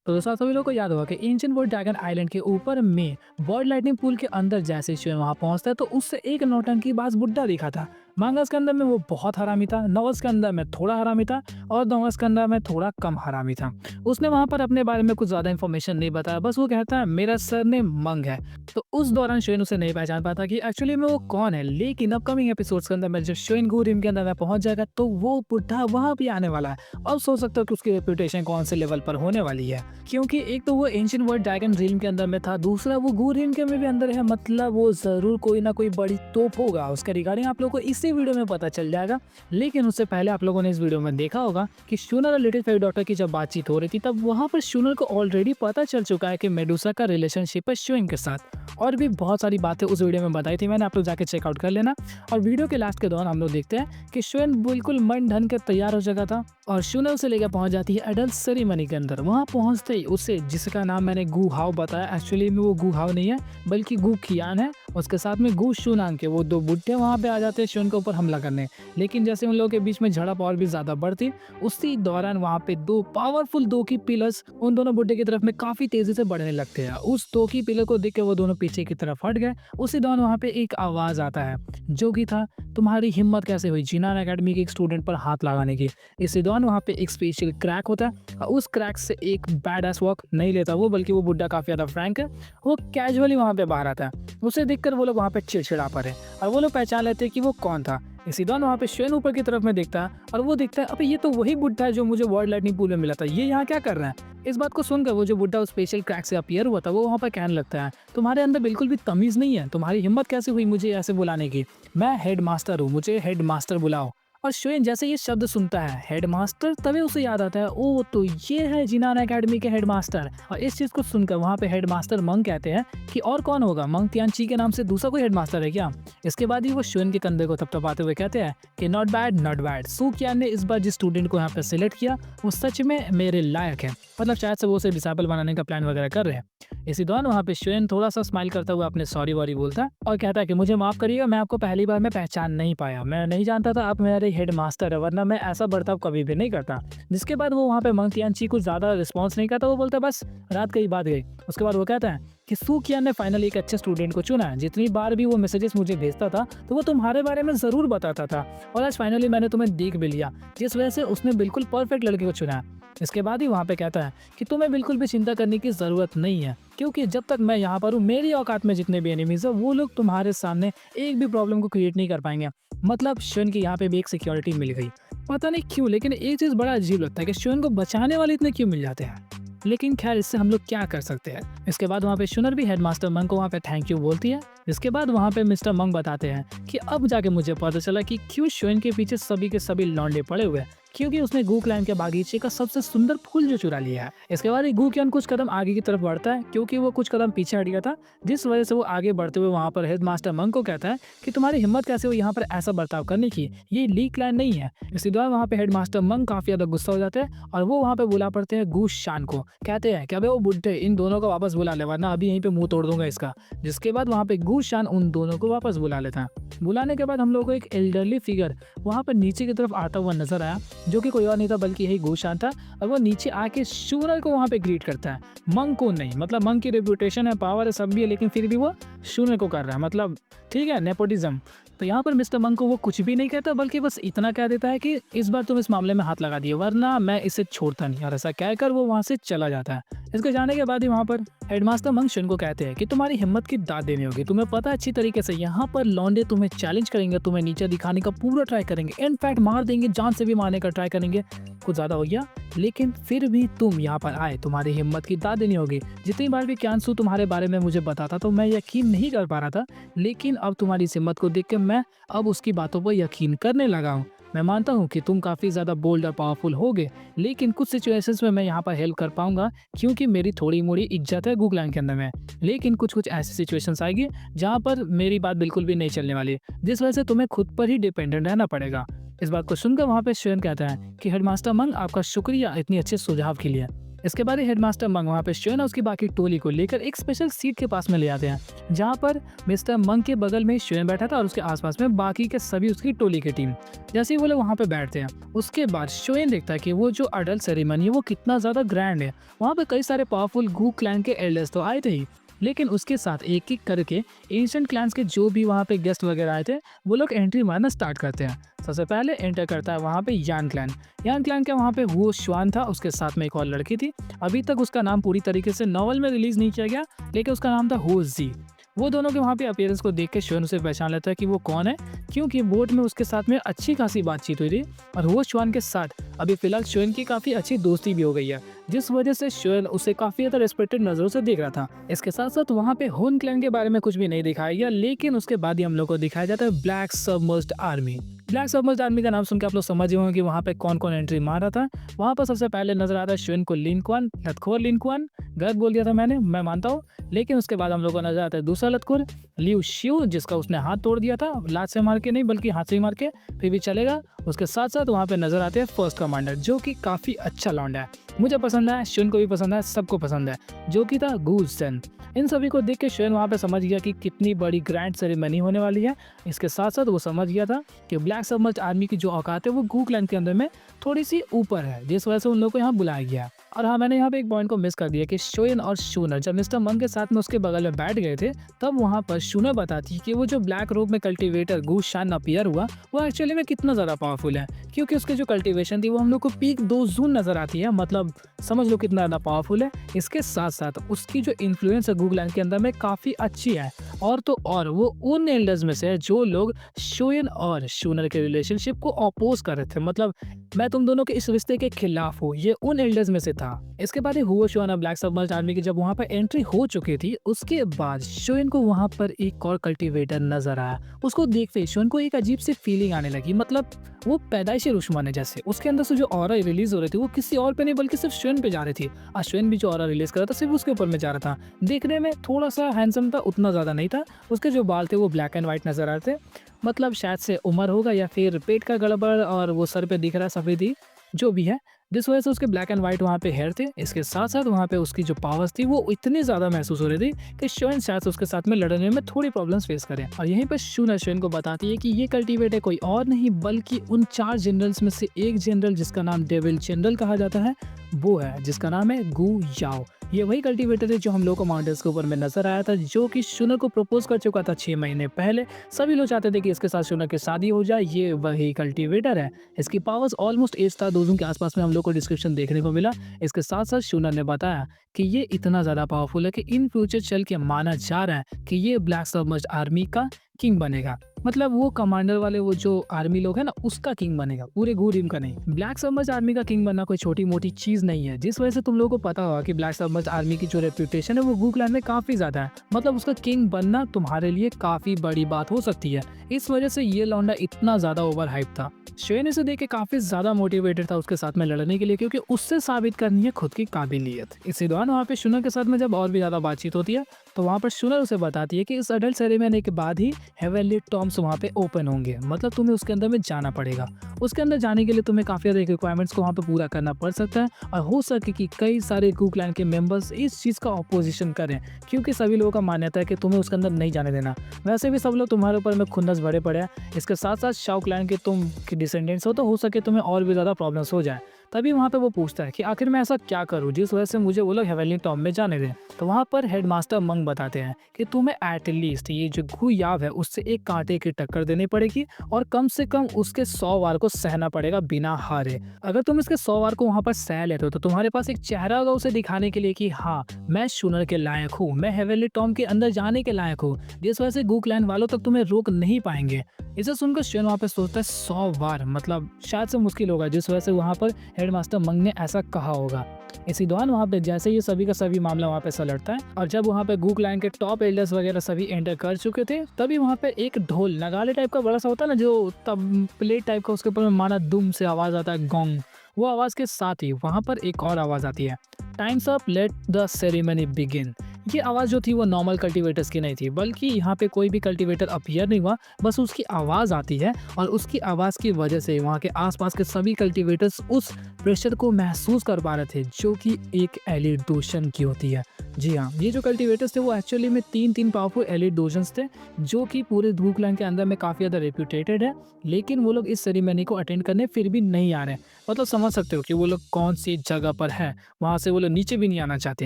तो दोस्तों सभी लोगों को याद होगा कि एंशिएंट वर्ल्ड ड्रैगन आइलैंड के ऊपर में बॉयड लाइटनिंग पूल के अंदर जैसे शिव वहां पहुंचता है तो उससे एक नौटंकी बाज बुड्ढा दिखा था। मांगस के अंदर में वो बहुत हरामी था, नवस के अंदर में थोड़ा हरामी था और नवस के अंदर में थोड़ा कम हरामी था। उसने वहां पर अपने बारे में कुछ ज्यादा इन्फॉर्मेशन नहीं बताया, बस वो कहता है मेरा सरनेम मंग है। तो उस दौरान शोइन उसे नहीं पहचान पाता कि एक्चुअली में वो कौन है। लेकिन अपकमिंग एपिसोड्स के अंदर में जब शोइन गुरिम के अंदर में पहुंच जाएगा तो वो बुढ़ा वहां भी आने वाला है और सोच सकते हो कि उसकी रेपुटेशन कौन से लेवल पर होने वाली है। क्योंकि एक तो वो एंशिएंट वर्ल्ड ड्रैगन रील्म के अंदर में था, दूसरा वो गुरिम के में भी अंदर है, मतलब वो जरूर कोई ना कोई बड़ी तोप होगा। उसके रिगार्डिंग आप लोगों को इसी वीडियो में पता चल जाएगा। लेकिन उससे पहले आप लोगों ने इस वीडियो में देखा होगा कि शूनर और लिटिल फेरी डॉटर की जब बातचीत हो रही थी तब वहां पर शूनर को ऑलरेडी पता चल चुका है कि मेडुसा का रिलेशनशिप है शोइन के साथ। और भी बहुत सारी बातें उस वीडियो में बताई थी मैंने, आप लोग जाके चेकआउट कर लेना। और वीडियो के लास्ट के दौरान हम लोग देखते हैं कि शोइन बिल्कुल मन ढन के तैयार हो चुका था और शूनर उसे लेकर पहुंच जाती है एडल्ट सेरेमनी के अंदर। वहां पहुंचते ही उसे, जिसका नाम मैंने गु हाओ बताया, एक्चुअली में वो गु हाओ नहीं है बल्कि गु खियान है, उसके साथ में गु शुनांग के वो दो बुड्ढे वहां पे आ जाते हैं शोइन के ऊपर हमला करने। लेकिन जैसे उन लोगों के बीच में झड़प और भी ज्यादा बढ़ती, उसी दौरान वहां पे दो पावरफुल दो की पिलर्स उन दोनों बुड्ढे की तरफ में काफी तेजी से बढ़ने लगते हैं। उस दो की पिलर को देख के वो दोनों पीछे की तरफ हट गए। उसी दौरान वहां पे एक आवाज आता है जो कि था, तुम्हारी हिम्मत कैसे हुई जिनान एकेडमी के एक स्टूडेंट पर हाथ लगाने की। इसी दौरान वहां पे एक स्पेशल क्रैक होता है और उस क्रैक से एक बैड एस वॉक नहीं लेता वो, बल्कि वो बुड्ढा काफी ज्यादा फ्रैंक है, वो कैजुअली वहां पे बाहर आता है। उसे देखकर वो लोग वहां पे चिड़चिड़ा पड़े और वो लोग पहचान लेते हैं कि वो कौन था। इसी दौरान वहाँ पे शोइन ऊपर की तरफ में देखता है और वो देखता है अबे ये तो वही बुड्ढा है जो मुझे वर्ल्ड लाइटनिंग पूल में मिला था, ये यहाँ क्या कर रहा है। इस बात को सुनकर वो जो बुड्ढा उस स्पेशल क्रैक से अपीयर हुआ था वो वहाँ पर कहने लगता है, तुम्हारे अंदर बिल्कुल भी तमीज नहीं है, तुम्हारी हिम्मत कैसे हुई मुझे ऐसे बुलाने की, मैं हेड मास्टर हूँ, मुझे हेड मास्टर बुलाओ। और शोइन जैसे ये शब्द सुनता है हेड मास्टर, तभी उसे याद आता है ओ तो ये है जिनान एकेडमी के हेड मास्टर। और इस चीज को सुनकर वहाँ पे हेड मास्टर मंग कहते हैं कि और कौन होगा, मंग तियानची के नाम से दूसरा कोई हेड मास्टर है क्या। इसके बाद ही वो शोइन के कंधे को थपथपाते हुए कहते हैं कि नॉट बैड नॉट बैड, सू कियान ने इस बार जिस स्टूडेंट को यहाँ पे सिलेक्ट किया वो सच में मेरे लायक है। मतलब शायद से वो उसे डिसाइपल बनाने का प्लान वगैरह कर रहे हैं। इसी दौरान वहाँ पे शोइन थोड़ा सा स्माइल करता हुआ अपने सॉरी वॉरी बोलता है और कहता है कि मुझे माफ करिएगा, मैं आपको पहली बार में पहचान नहीं पाया, मैं नहीं जानता था आप मेरे हेड मास्टर है, वरना मैं ऐसा बर्ताव कभी भी नहीं करता। जिसके बाद वो वहाँ पे मंग तियानची कुछ ज्यादा रिस्पॉन्स नहीं करता, वो बोलता है बस रात की बात गई। उसके बाद वो कहता है कि सू कियान ने फाइनली एक अच्छे स्टूडेंट को चुना है, जितनी बार भी वो मैसेजेस मुझे भेजता था तो वो तुम्हारे बारे में जरूर बताता था और आज फाइनली मैंने तुम्हें देख भी लिया, जिस वजह से उसने बिल्कुल परफेक्ट लड़के को चुना है। इसके बाद ही वहाँ पे कहता है कि तुम्हें बिल्कुल भी चिंता करने की जरूरत नहीं है, क्योंकि जब तक मैं यहाँ पर हूँ मेरी औकात में जितने भी एनिमीज है वो लोग तुम्हारे सामने एक भी प्रॉब्लम को क्रिएट नहीं कर पाएंगे। मतलब शोइन की यहाँ पे भी एक सिक्योरिटी मिल गई। पता नहीं क्यों, लेकिन एक चीज बड़ा अजीब लगता है कि शोइन को बचाने वाले इतने क्यों मिल जाते हैं। लेकिन खैर इससे हम लोग क्या कर सकते हैं। इसके बाद वहाँ पे शूनर भी हेडमास्टर मंग को वहाँ पे थैंक यू बोलती है। इसके बाद वहाँ पे मिस्टर मंग बताते हैं कि अब जाके मुझे पता चला कि क्यों शोइन के पीछे सभी के सभी लौंडे पड़े हुए हैं, क्योंकि उसने गू क्लैन के बागीचे का सबसे सुंदर फूल जो चुरा लिया है। इसके बाद गू क्लैन कुछ कदम आगे की तरफ बढ़ता है क्योंकि वो कुछ कदम पीछे हट गया था, जिस वजह से वो आगे बढ़ते हुए वहाँ पर हेडमास्टर मंग को कहता है कि तुम्हारी हिम्मत कैसे हुई यहाँ पर ऐसा बर्ताव करने की, ये ली क्लैन नहीं है। इसी दौरान वहाँ पे हेडमास्टर मंग काफी ज्यादा गुस्सा हो जाते हैं और वो वहाँ पे बुला पड़ते हैं गू शान को, कहते हैं कि अबे वो बुड्ढे इन दोनों को वापस बुला ले वरना अभी यहीं पे मुंह तोड़ दूंगा इसका। जिसके बाद वहाँ पे गू शान उन दोनों को वापस बुला लेता है। बुलाने के बाद हम लोग को एक एल्डरली फिगर वहाँ पर नीचे की तरफ आता हुआ नजर आया, जो कि कोई और नहीं था बल्कि यही गू शान था। और वो नीचे आके शूनर को वहाँ पे ग्रीट करता है, मंग को नहीं। मतलब मंग की रेपुटेशन है, पावर है, सब भी है, लेकिन फिर भी वो शूनर को कर रहा है, मतलब ठीक है, नेपोटिज्म। तो यहाँ पर मिस्टर मंग को वो कुछ भी नहीं कहता बल्कि बस इतना कह देता है कि इस बार तुम इस मामले में हाथ लगा दिए वरना मैं इसे छोड़ता नहीं, और ऐसा कहकर वो वहाँ से चला जाता है। इसके जाने के बाद ही वहाँ पर हेडमास्टर मंग शोइन को कहते हैं कि तुम्हारी हिम्मत की दाद देनी होगी, तुम्हें पता है अच्छी तरीके से यहाँ पर लौंडे तुम्हें चैलेंज करेंगे, तुम्हें नीचे दिखाने का पूरा ट्राई करेंगे, इनफैक्ट मार देंगे, जान से भी मारने का ट्राई करेंगे, कुछ ज्यादा हो गया। लेकिन फिर भी तुम यहाँ पर आए, तुम्हारी हिम्मत की दाद देनी होगी। जितनी बार भी क्यांसू तुम्हारे बारे में मुझे बताता तो मैं यकीन नहीं कर पा रहा था, लेकिन अब तुम्हारी इस हिम्मत को देख के मैं अब उसकी बातों पर यकीन करने लगा हूँ। मैं मानता हूँ कि तुम काफी ज्यादा बोल्ड और पावरफुल होगे, लेकिन कुछ सिचुएशंस में मैं यहाँ पर हेल्प कर पाऊंगा क्योंकि मेरी थोड़ी मोड़ी इज्जत है गूगलैंड के अंदर में। लेकिन कुछ कुछ ऐसी सिचुएशंस आएगी जहाँ पर मेरी बात बिल्कुल भी नहीं चलने वाली, जिस वजह से तुम्हें खुद पर ही डिपेंडेंट रहना पड़ेगा। इस बात को सुनकर वहाँ पे शोइन कहता है कि हेडमास्टर मंग आपका शुक्रिया इतनी अच्छे सुझाव के लिए। इसके बाद हेडमास्टर मंग वहाँ पे श्योन और उसकी बाकी टोली को लेकर एक स्पेशल सीट के पास में ले आते हैं, जहाँ पर मिस्टर मंग के बगल में श्योन बैठा था और उसके आसपास में बाकी के सभी उसकी टोली की टीम। जैसे ही वो लोग वहाँ पे बैठते हैं, उसके बाद श्योन देखता है कि वो जो अडल्ट सेरेमनी है वो कितना ज़्यादा ग्रैंड है। वहाँ पे कई सारे पावरफुल गू क्लैन के एल्डर्स तो आए थे ही, लेकिन उसके साथ एक एक करके एंशिएंट क्लैंस के जो भी वहाँ पे गेस्ट वगैरह आए थे, वो लोग एंट्री मारना स्टार्ट करते हैं। सबसे पहले एंटर करता है वहाँ पे यान क्लैन। यान क्लैन के वहाँ पे वो श्वान था, उसके साथ में एक और लड़की थी। अभी तक उसका नाम पूरी तरीके से नॉवल में रिलीज नहीं किया गया, लेकिन उसका नाम था हो जी। वो दोनों के वहाँ पे अपीयरेंस को देख के श्वान उसे पहचान लेता है कि वो कौन है, क्योंकि बोट में उसके साथ में अच्छी खासी बातचीत हुई थी और वो श्वान के साथ अभी फिलहाल श्वान की काफ़ी अच्छी दोस्ती भी हो गई है, जिस वजह से श्वान उसे काफ़ी ज़्यादा रेस्पेक्टेड नज़रों से देख रहा था। इसके साथ साथ वहाँ पे होन क्लैन के बारे में कुछ भी नहीं दिखाया गया, लेकिन उसके बाद ही हम लोग को दिखाया जाता है black submerged army. Black submerged army का नाम सुन के आप लोग समझ ही होंगे कि वहाँ पे कौन कौन एंट्री मार रहा था। वहाँ पर सबसे पहले नजर आता है श्वेन को लिन क्वान, लतखोर लिन क्वान, गलत बोल दिया था मैंने, मैं मानता हूँ। लेकिन उसके बाद हम लोग को नजर आता है दूसरा लतखोर लिu शिउ, जिसका उसने हाथ तोड़ दिया था, लात से मार के नहीं बल्कि हाथ से ही मार के, फिर भी चलेगा। उसके साथ साथ वहाँ पे नजर आते हैं फर्स्ट कमांडर, जो कि काफ़ी अच्छा लौंडा है, मुझे पसंद है, श्वेन को भी पसंद है, सबको पसंद है, जो कि था गूजन। इन सभी को देख के श्वेन वहाँ पे समझ गया कि कितनी बड़ी ग्रैंड सेरेमनी होने वाली है। इसके साथ साथ वो समझ गया था कि ब्लैक सबमर्ज्ड आर्मी की जो औकात है वो गू क्लैन के अंदर में थोड़ी सी ऊपर है, जिस वजह से उन लोगों को यहाँ बुलाया गया। और हाँ, मैंने यहाँ पे एक पॉइंट को मिस कर दिया कि श्वेन और शूनर जब मिस्टर मंग के साथ में उसके बगल में बैठ गए थे, तब वहाँ पर शूनर बताती है कि वो जो ब्लैक रोब में कल्टीवेटर गू शान अपीयर हुआ वो एक्चुअली में कितना ज़्यादा पावरफुल है, क्योंकि उसकी जो कल्टीवेशन थी वो हम लोग को पीक 2 जून नजर आती है, मतलब समझ लो कितना ज़्यादा पावरफुल है। इसके साथ साथ उसकी जो इन्फ्लुएंस है गूगलैंड के अंदर में काफ़ी अच्छी है, और तो और वो उन एल्डर्स में से है जो लोग शोयन और शूनर के रिलेशनशिप को अपोज कर रहे थे, मतलब मैं तुम दोनों के इस रिश्ते के खिलाफ हूँ, ये उन एल्डर्स में से था। इसके बाद हुआ शोन ब्लैक सबमर्ज्ड आर्मी की जब वहाँ पर एंट्री हो चुकी थी, उसके बाद शोन को वहाँ पर एक और कल्टीवेटर नजर आया। उसको देखते ही शोन को एक अजीब सी फीलिंग आने लगी, मतलब वो पैदाइशी दुश्मन है, जैसे उसके अंदर से जो ऑरा रिलीज हो रही थी वो किसी और पे नहीं बल्कि सिर्फ श्वेन पे जा रही थी। और श्वेन भी जो ऑरा रिलीज कर रहा था सिर्फ उसके ऊपर में जा रहा था। देखने में थोड़ा सा हैंडसम था, उतना ज़्यादा नहीं था। उसके जो बाल थे वो ब्लैक एंड व्हाइट नजर आ रहे थे, मतलब शायद से उम्र होगा या फिर पेट का गड़बड़, और वो सर पे दिख रहा है सफ़ेदी, जो भी है, जिस वजह से उसके ब्लैक एंड व्हाइट वहाँ पे हेयर थे। इसके साथ साथ वहाँ पे उसकी जो पावर्स थी वो इतनी ज़्यादा महसूस हो रही थी कि श्वेन शायद से उसके साथ में लड़ने में थोड़ी प्रॉब्लम्स फेस करें। और यहीं पर शूनर श्वेन को बताती है कि ये कल्टीवेटर कोई और नहीं बल्कि उन 4 जनरल्स में से एक जनरल, जिसका नाम डेविल जनरल कहा जाता है, वो है, जिसका नाम है गू याओ। ये वही कल्टीवेटर है जो हम लोग को माउंटेन्स के ऊपर में नजर आया था, जो कि शूनर को प्रपोज कर चुका था 6 महीने पहले। सभी लोग चाहते थे कि इसके साथ शूनर की शादी हो जाए। ये वही कल्टीवेटर है। इसकी पावर्स ऑलमोस्ट एज था दोजों के आसपास में हम लोग को डिस्क्रिप्शन देखने को मिला। इसके साथ साथ शूनर ने बताया कि ये इतना ज़्यादा पावरफुल है कि इन फ्यूचर चल के माना जा रहा है कि ये ब्लैक सबमर्ज्ड आर्मी का किंग बनेगा, मतलब वो कमांडर वाले वो जो आर्मी लोग है ना, उसका किंग बनेगा, पूरे गूरिम का नहीं। ब्लैक सबमर्ज्ड आर्मी का किंग बनना कोई छोटी मोटी चीज नहीं है, जिस वजह से तुम लोगों को पता होगा कि ब्लैक सबमर्ज्ड आर्मी की जो रेप्यूटेशन है वो गूगलैंड में काफी ज्यादा है, मतलब उसका किंग बनना तुम्हारे लिए काफी बड़ी बात हो सकती है। इस वजह से ये लौंडा इतना ज्यादा ओवर हाइप था। श्वेन इसे देख के काफी ज्यादा मोटिवेटेड था उसके साथ में लड़ने के लिए, क्योंकि उससे साबित करनी है खुद की काबिलियत। इसी दौरान वहाँ पे शूनर के साथ में जब और भी ज्यादा बातचीत होती है, तो वहाँ पर शूनर उसे बताती है कि इस अडल्ट सेरेमनी के बाद ही हेवनली टॉम्स वहाँ पे ओपन होंगे, मतलब तुम्हें उसके अंदर में जाना पड़ेगा। उसके अंदर जाने के लिए तुम्हें काफी ज्यादा रिक्वायरमेंट्स को वहाँ पे पूरा करना पड़ सकता है, और हो सके कि कई सारे गू क्लैन के मेंबर्स इस चीज का अपोजिशन करें, क्योंकि सभी लोगों का मान्यता है कि तुम्हें उसके अंदर नहीं जाने देना। वैसे भी सब लोग तुम्हारे ऊपर में खुन्नस भरे पड़े हैं। इसके साथ साथ शाओ क्लैन के तुम डिसेंडेंट्स हो सके तुम्हें और भी ज्यादा प्रॉब्लम्स हो जाए। तभी वहाँ पे वो पूछता है कि आखिर मैं ऐसा क्या करूँ जिस वजह से मुझे वो लोग हेवनली टॉम में जाने दें। तो वहाँ पर हेडमास्टर मंग बताते हैं कि तुम्हें एटलीस्ट ये जो गू याव है उससे एक कांटे की टक्कर देनी पड़ेगी, और कम से कम उसके 100 वार को सहना पड़ेगा बिना हारे। अगर तुम इसके 100 वार को वहाँ पर सह लेते हो तो तुम्हारे पास एक चेहरा होगा उसे दिखाने के लिए कि हाँ, मैं शूनर के लायक हूँ, मैं हेवनली टॉम के अंदर जाने के लायक हूँ, जिस वजह से गू क्लैन वालों तक तुम्हें रोक नहीं पाएंगे। इसे सुनकर श्वेन वहाँ पे सोचता है 100 वार, मतलब शायद से मुश्किल होगा, जिस वजह से वहाँ पर हेडमास्टर मंग ने ऐसा कहा होगा। इसी दौरान वहाँ पे जैसे ये सभी का सभी मामला वहाँ पे सलटता है, और जब वहाँ पे गू क्लैन के टॉप एल्डर्स वगैरह सभी एंटर कर चुके थे, तभी वहाँ पे एक ढोल नगाड़े टाइप का बड़ा सा होता है ना, जो तब प्लेट टाइप का, उसके ऊपर में माना दुम से आवाज आता है, गोंग। वो आवाज के साथ ही वहाँ पर एक और आवाज आती है, times up, let the ceremony begin. ये आवाज़ जो थी वो नॉर्मल कल्टीवेटर्स की नहीं थी, बल्कि यहाँ पे कोई भी कल्टीवेटर अपीयर नहीं हुआ, बस उसकी आवाज़ आती है और उसकी आवाज़ की वजह से वहाँ के आसपास के सभी कल्टीवेटर्स उस प्रेशर को महसूस कर पा रहे थे, जो कि एक एलिडोशन की होती है। जी हाँ, ये जो कल्टीवेटर्स थे वो एक्चुअली में 3 पावरफुल एलिडोशंस थे, जो कि पूरे धूकलैंड के अंदर में काफ़ी ज़्यादा रेप्यूटेटेड है, लेकिन वो लोग इस सेरेमनी को अटेंड करने फिर भी नहीं आ रहे हैं। मतलब समझ सकते हो कि वो लोग कौन-सी जगह पर हैं, वहाँ से वो लोग नीचे भी नहीं आना चाहते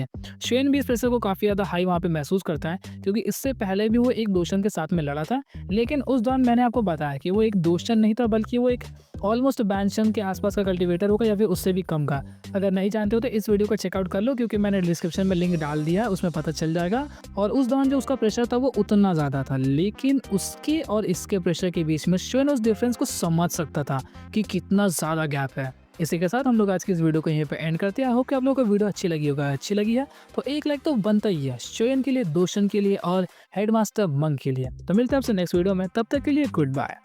हैं। शेन भी इस प्रेशर को काफ़ी ज़्यादा हाई वहाँ पे महसूस करता है, क्योंकि इससे पहले भी वो एक दोशन के साथ में लड़ा था, लेकिन उस दौरान मैंने आपको बताया कि वो एक दोशन नहीं था, बल्कि वो एक ऑलमोस्ट बैंशन के आसपास का कल्टीवेटर होगा या फिर उससे भी कम का। अगर नहीं जानते हो तो इस वीडियो को चेकआउट कर लो, क्योंकि मैंने डिस्क्रिप्शन में लिंक डाल दिया है, उसमें पता चल जाएगा। और उस दौरान जो उसका प्रेशर था वो उतना ज़्यादा था, लेकिन उसके और इसके प्रेशर के बीच में शेन उस डिफरेंस को समझ सकता था कि कितना ज़्यादा गैप है। इसी के साथ हम लोग आज की इस वीडियो को यहीं पे एंड करते हैं। आई होप कि आप लोगों को वीडियो अच्छी लगी होगा। अच्छी लगी है तो एक लाइक तो बनता ही है, शोयन के लिए, दोशन के लिए और हेडमास्टर मंक के लिए। तो मिलते हैं आपसे नेक्स्ट वीडियो में, तब तक के लिए गुड बाय।